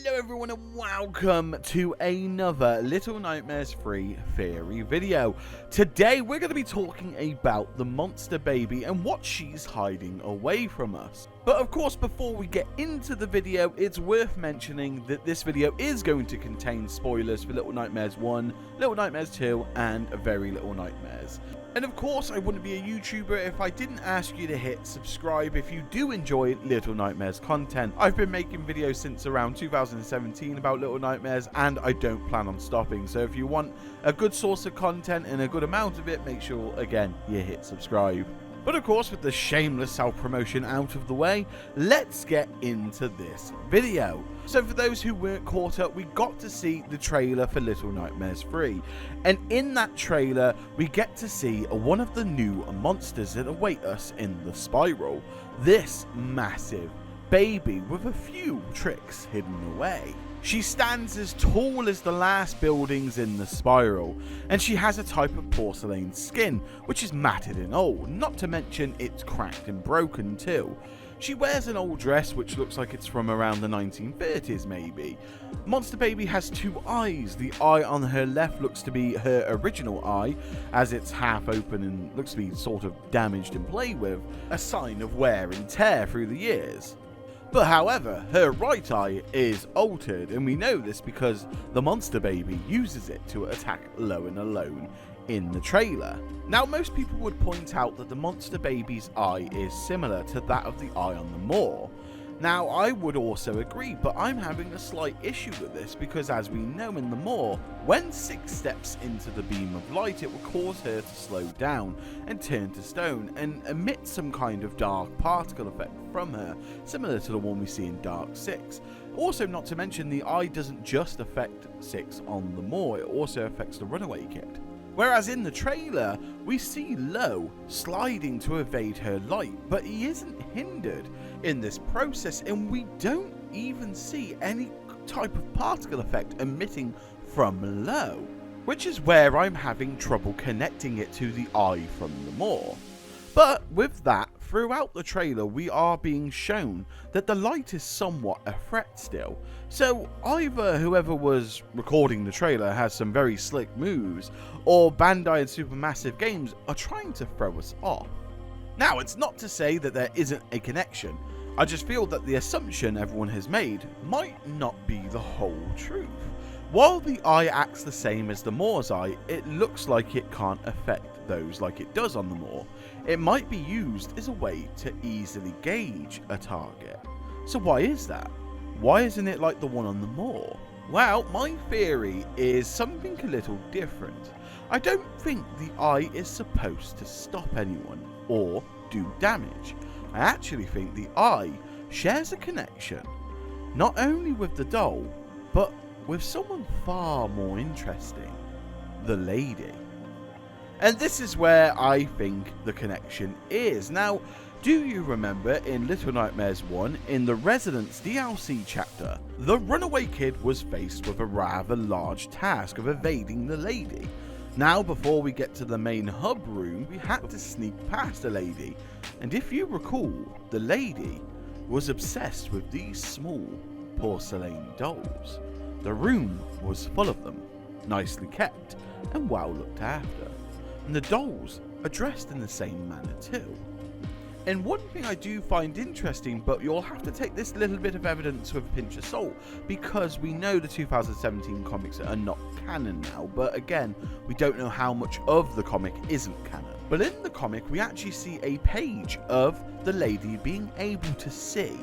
Hello everyone and welcome to another Little Nightmares 3 theory video. Today we're going to be talking about the monster baby and what she's hiding away from us. But of course, before we get into the video, it's worth mentioning that this video is going to contain spoilers for Little Nightmares 1, Little Nightmares 2 and Very Little Nightmares. And of course, I wouldn't be a YouTuber if I didn't ask you to hit subscribe if you do enjoy Little Nightmares content. I've been making videos since around 2017 about Little Nightmares and I don't plan on stopping. So if you want a good source of content and a good amount of it, make sure, again, you hit subscribe. But of course, with the shameless self-promotion out of the way, let's get into this video. So for those who weren't caught up, we got to see the trailer for Little Nightmares 3. And in that trailer, we get to see one of the new monsters that await us in the spiral. This massive baby with a few tricks hidden away. She stands as tall as the last buildings in the spiral, and she has a type of porcelain skin, which is matted and old, not to mention it's cracked and broken too. She wears an old dress which looks like it's from around the 1930s maybe. Monster Baby has two eyes. The eye on her left looks to be her original eye, as it's half open and looks to be sort of damaged and played with, a sign of wear and tear through the years. But however, her right eye is altered, and we know this because the monster baby uses it to attack Lowen alone in the trailer. Now, most people would point out that the monster baby's eye is similar to that of the eye on the Moor. Now, I would also agree, but I'm having a slight issue with this because, as we know in the Moor, when Six steps into the beam of light, it will cause her to slow down and turn to stone and emit some kind of dark particle effect from her, similar to the one we see in Dark 6. Also, not to mention, the eye doesn't just affect Six on the Moor, it also affects the Runaway Kid. Whereas in the trailer, we see Lo sliding to evade her light, but he isn't hindered in this process, and we don't even see any type of particle effect emitting from Lo, which is where I'm having trouble connecting it to the eye from the Moor. But with that, throughout the trailer we are being shown that the light is somewhat a threat still. So either whoever was recording the trailer has some very slick moves, or Bandai and Supermassive Games are trying to throw us off. Now, it's not to say that there isn't a connection, I just feel that the assumption everyone has made might not be the whole truth. While the eye acts the same as the Moor's eye, it looks like it can't affect those like it does on the Moor. It might be used as a way to easily gauge a target. So why is that? Why isn't it like the one on the Moor? Well, my theory is something a little different. I don't think the eye is supposed to stop anyone or do damage. I actually think the eye shares a connection, not only with the doll, but with someone far more interesting, the lady. And this is where I think the connection is. Now, do you remember in Little Nightmares 1, in the Residence DLC chapter, the Runaway Kid was faced with a rather large task of evading the lady. Now, before we get to the main hub room, we had to sneak past the lady. And if you recall, the lady was obsessed with these small porcelain dolls. The room was full of them, nicely kept and well looked after. And the dolls are dressed in the same manner too. And one thing I do find interesting, but you'll have to take this little bit of evidence with a pinch of salt, because we know the 2017 comics are not canon now, but again, we don't know how much of the comic isn't canon. But in the comic, we actually see a page of the lady being able to see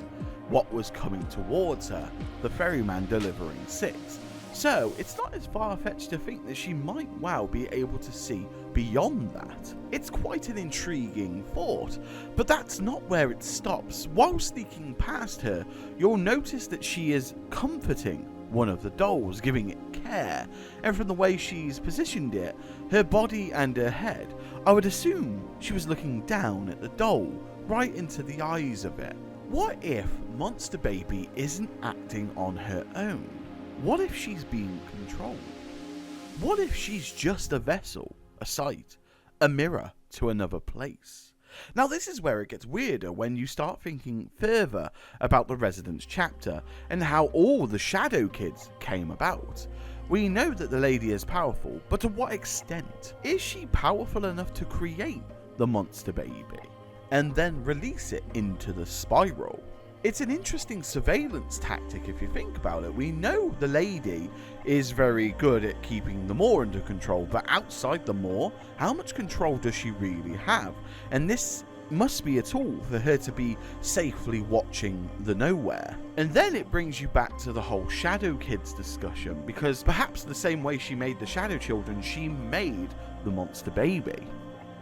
what was coming towards her, the ferryman delivering Six. So, it's not as far-fetched to think that she might well be able to see beyond that. It's quite an intriguing thought, but that's not where it stops. While sneaking past her, you'll notice that she is comforting one of the dolls, giving it care, and from the way she's positioned it, her body and her head, I would assume she was looking down at the doll, right into the eyes of it. What if Monster Baby isn't acting on her own? What if she's being controlled? What if she's just a vessel, a site, a mirror to another place? Now this is where it gets weirder when you start thinking further about the Residence chapter and how all the Shadow Kids came about. We know that the lady is powerful, but to what extent? Is she powerful enough to create the monster baby and then release it into the spiral? It's an interesting surveillance tactic if you think about it. We know the lady is very good at keeping the Maw under control, but outside the Maw, how much control does she really have? And this must be a tool for her to be safely watching the Nowhere. And then it brings you back to the whole Shadow Kids discussion, because perhaps the same way she made the Shadow Children, she made the monster baby.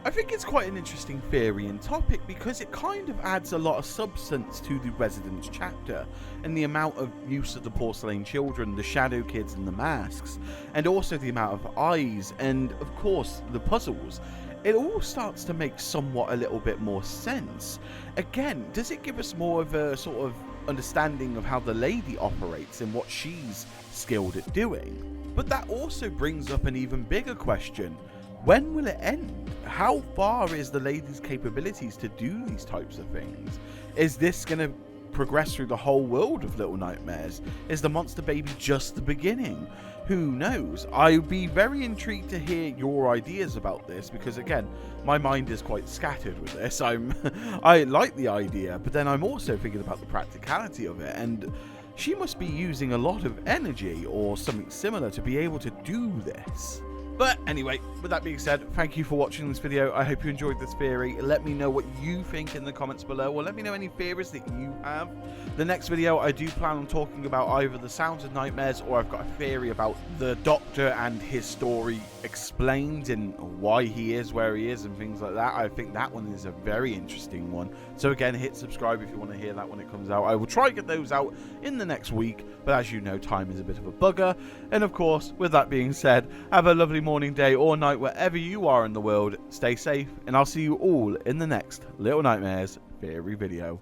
I think it's quite an interesting theory and topic because it kind of adds a lot of substance to the Residence chapter and the amount of use of the porcelain children, the Shadow Kids and the masks, and also the amount of eyes and of course the puzzles. It all starts to make somewhat a little bit more sense. Again, does it give us more of a sort of understanding of how the lady operates and what she's skilled at doing? But that also brings up an even bigger question. When will it end? How far is the lady's capabilities to do these types of things? Is this going to progress through the whole world of Little Nightmares? Is the monster baby just the beginning? Who knows? I'd be very intrigued to hear your ideas about this because again, my mind is quite scattered with this. I like the idea, but then I'm also thinking about the practicality of it, and she must be using a lot of energy or something similar to be able to do this. But anyway, with that being said, thank you for watching this video. I hope you enjoyed this theory. Let me know what you think in the comments below, or let me know any theories that you have. The next video, I do plan on talking about either the Sounds of Nightmares, or I've got a theory about the Doctor and his story explained and why he is where he is and things like that. I think that one is a very interesting one. So again, hit subscribe if you want to hear that when it comes out. I will try to get those out in the next week, but as you know, time is a bit of a bugger. And of course, with that being said, have a lovely morning, day or night wherever you are in the world. Stay safe, and I'll see you all in the next Little Nightmares theory video.